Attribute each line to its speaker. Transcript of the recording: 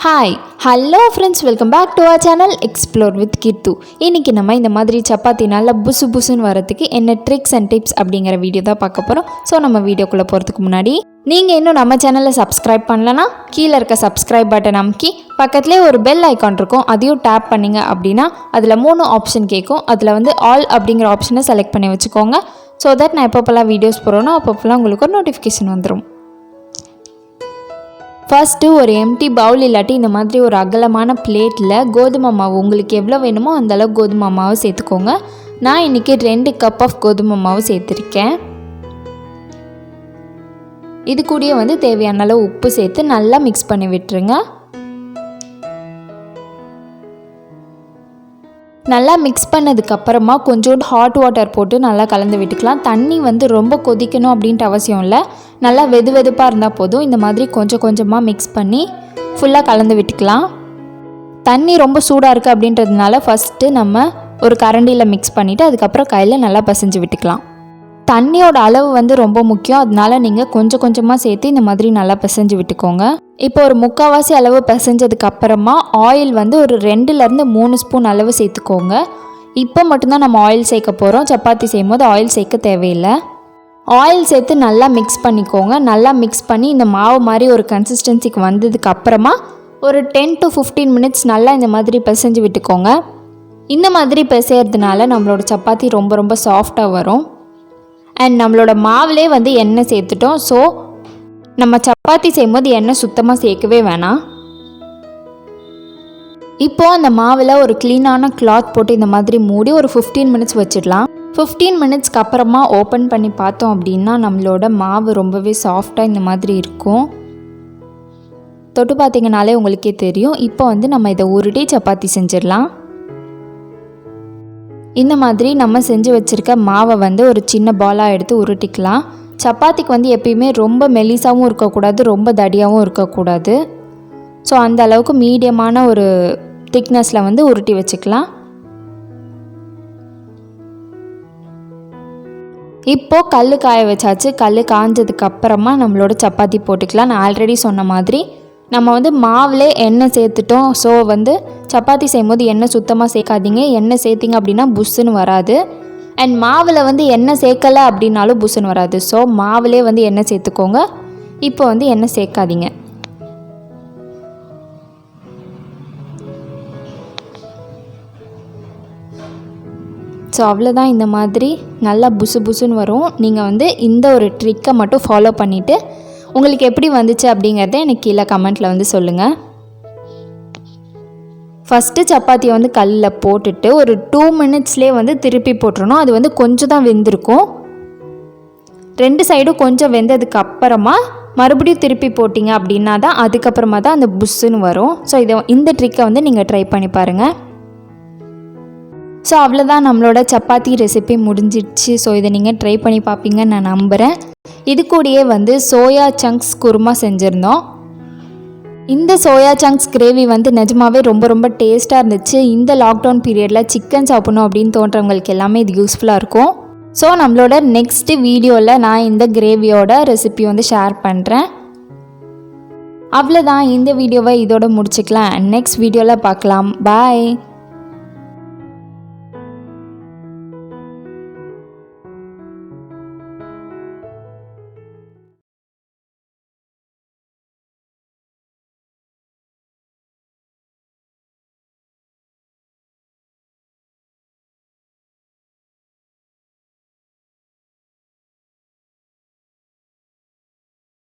Speaker 1: Hi hello friends, welcome back to our channel explore with Keerthu. இன்றைக்கி நம்ம இந்த மாதிரி சப்பாத்தி நல்லா புசு புசுன்னு வரதுக்கு என்ன ட்ரிக்ஸ் அண்ட் டிப்ஸ் அப்படிங்கிற வீடியோ தான் பார்க்க போகிறோம். ஸோ நம்ம வீடியோக்குள்ளே போகிறதுக்கு முன்னாடி நீங்கள் இன்னும் நம்ம சேனலில் சப்ஸ்கிரைப் பண்ணலன்னா கீழே இருக்க சப்ஸ்கிரைப் பட்டன் அமுக்கி பக்கத்துலேயே ஒரு பெல் ஐக்கான் இருக்கும், அதையும் டேப் பண்ணிங்க அப்படின்னா அதில் 3 ஆப்ஷன் கேட்கும். அதில் ஆல் அப்படிங்கிற ஆப்ஷனை செலக்ட் பண்ணி வச்சுக்கோங்க. ஸோ தட் நான் எப்பப்போல்லாம் வீடியோஸ் போகிறோன்னா அப்பப்போல்லாம் உங்களுக்கு ஒரு நோட்டிஃபிகேஷன் வந்துடும். ஃபஸ்ட்டு ஒரு எம்டி பவுல் இல்லாட்டி இந்த மாதிரி ஒரு அகலமான பிளேட்டில் கோதுமை மாவு உங்களுக்கு எவ்வளோ வேணுமோ அந்தளவு கோதுமை மாவு சேர்த்துக்கோங்க. நான் இன்றைக்கி 2 கப் ஆஃப் கோதுமை மாவு சேர்த்துருக்கேன். இது கூடயே தேவையான அளவு உப்பு சேர்த்து நல்லா மிக்ஸ் பண்ணி விட்டுருங்க. நல்லா மிக்ஸ் பண்ணதுக்கப்புறமா கொஞ்சோண்டு ஹாட் வாட்டர் போட்டு நல்லா கலந்து விட்டுக்கலாம். தண்ணி ரொம்ப கொதிக்கணும் அப்படின்ட்டு அவசியம் இல்லை, நல்லா வெது வெதுப்பாக இருந்தால் போதும். இந்த மாதிரி கொஞ்சம் கொஞ்சமாக மிக்ஸ் பண்ணி ஃபுல்லாக கலந்து விட்டுக்கலாம். தண்ணி ரொம்ப சூடாக இருக்குது அப்படின்றதுனால ஃபஸ்ட்டு நம்ம ஒரு கரண்டியில் மிக்ஸ் பண்ணிவிட்டு அதுக்கப்புறம் கையில் நல்லா பசைஞ்சு விட்டுக்கலாம். தண்ணியோட அளவு ரொம்ப முக்கியம், அதனால நீங்கள் கொஞ்சம் கொஞ்சமாக சேர்த்து இந்த மாதிரி நல்லா பிசைஞ்சு விட்டுக்கோங்க. இப்போ ஒரு 3/4 அளவு பிசைஞ்சதுக்கு அப்புறமா ஆயில் ஒரு 2லேருந்து 3 ஸ்பூன் அளவு சேர்த்துக்கோங்க. இப்போ மட்டும்தான் நம்ம ஆயில் சேர்க்க போகிறோம். சப்பாத்தி செய்யும் போது ஆயில் சேர்க்க தேவையில்லை. ஆயில் சேர்த்து நல்லா மிக்ஸ் பண்ணிக்கோங்க. நல்லா மிக்ஸ் பண்ணி இந்த மாவு மாதிரி ஒரு கன்சிஸ்டன்சிக்கு வந்ததுக்கு அப்புறமா ஒரு 10 to 15 மினிட்ஸ் நல்லா இந்த மாதிரி பிசைஞ்சு விட்டுக்கோங்க. இந்த மாதிரி பிசைறதுனால நம்மளோட சப்பாத்தி ரொம்ப சாஃப்டாக வரும். அண்ட் நம்மளோட மாவுலே எண்ணெய் சேர்த்துட்டோம். ஸோ நம்ம சப்பாத்தி செய்யும்போது எண்ணெய் சுத்தமாக சேர்க்கவே வேணாம். இப்போது அந்த மாவில் ஒரு க்ளீனான கிளாத் போட்டு இந்த மாதிரி மூடி ஒரு 15 மினிட்ஸ் வச்சிடலாம். 15 மினிட்ஸ்க்கு அப்புறமா ஓப்பன் பண்ணி பார்த்தோம் அப்படின்னா நம்மளோட மாவு ரொம்பவே சாஃப்டாக இந்த மாதிரி இருக்கும். தொட்டு பார்த்திங்கனாலே உங்களுக்கே தெரியும். இப்போ நம்ம இதை உருட்டி சப்பாத்தி செஞ்சிடலாம். இந்த மாதிரி நம்ம செஞ்சு வச்சுருக்க மாவை ஒரு சின்ன பாலாக எடுத்து உருட்டிக்கலாம். சப்பாத்திக்கு எப்பயுமே ரொம்ப மெலிசாகவும் இருக்கக்கூடாது, ரொம்ப தடியாகவும் இருக்கக்கூடாது. ஸோ அந்த அளவுக்கு மீடியமான ஒரு திக்னஸில் உருட்டி வச்சுக்கலாம். இப்போது கல் காய வச்சாச்சு. கல் காஞ்சதுக்கப்புறமா நம்மளோட சப்பாத்தி போட்டுக்கலாம். நான் ஆல்ரெடி சொன்ன மாதிரி நம்ம மாவுலே எண்ணெய் சேர்த்துட்டோம். ஸோ சப்பாத்தி செய்யும்போது எண்ணெய் சுத்தமாக சேர்க்காதீங்க. எண்ணெய் சேர்த்திங்க அப்படின்னா புஷ்ஷுன்னு வராது. அண்ட் மாவில் எண்ணெய் சேர்க்கலை அப்படின்னாலும் புஷ்ஷுன்னு வராது. ஸோ மாவுலே எண்ணெய் சேர்த்துக்கோங்க. இப்போ எண்ணெய் சேர்க்காதீங்க. ஸோ அவ்வளோதான், இந்த மாதிரி நல்லா புசு புசுன்னு வரும். நீங்கள் இந்த ஒரு ட்ரிக்கை மட்டும் ஃபாலோ பண்ணிவிட்டு உங்களுக்கு எப்படி வந்துச்சு அப்படிங்கிறத எனக்கு கீழே கமெண்ட்டில் சொல்லுங்கள். ஃபஸ்ட்டு சப்பாத்தியை கல்லில் போட்டுட்டு ஒரு 2 மினிட்ஸ்லேயே திருப்பி போட்டுறணும். அது கொஞ்சம் தான் வெந்திருக்கும். 2 சைடும் கொஞ்சம் வெந்ததுக்கு அப்புறமா மறுபடியும் திருப்பி போட்டிங்க அப்படின்னா தான் அதுக்கப்புறமா தான் அந்த புஷ்ஷுன்னு வரும். ஸோ இந்த ட்ரிக்கை நீங்கள் ட்ரை பண்ணி பாருங்கள். ஸோ அவ்வளோதான், நம்மளோட சப்பாத்தி ரெசிபி முடிஞ்சிடுச்சு. ஸோ இதை நீங்கள் ட்ரை பண்ணி பார்ப்பீங்கன்னு நான் நம்புகிறேன். இது கூடயே சோயா சங்க்ஸ் குருமா செஞ்சுருந்தோம். இந்த சோயா சங்க்ஸ் கிரேவி நிஜமாவே ரொம்ப டேஸ்ட்டாக இருந்துச்சு. இந்த லாக்டவுன் பீரியடில் சிக்கன் சாப்பிடணும் அப்படின்னு தோன்றவங்களுக்கு எல்லாமே இது யூஸ்ஃபுல்லாக இருக்கும். ஸோ நம்மளோட நெக்ஸ்ட்டு வீடியோவில் நான் இந்த கிரேவியோட ரெசிபி ஷேர் பண்ணுறேன். அவ்வளோதான், இந்த வீடியோவை இதோட முடிச்சுக்கலாம். நெக்ஸ்ட் வீடியோவில் பார்க்கலாம். பாய்.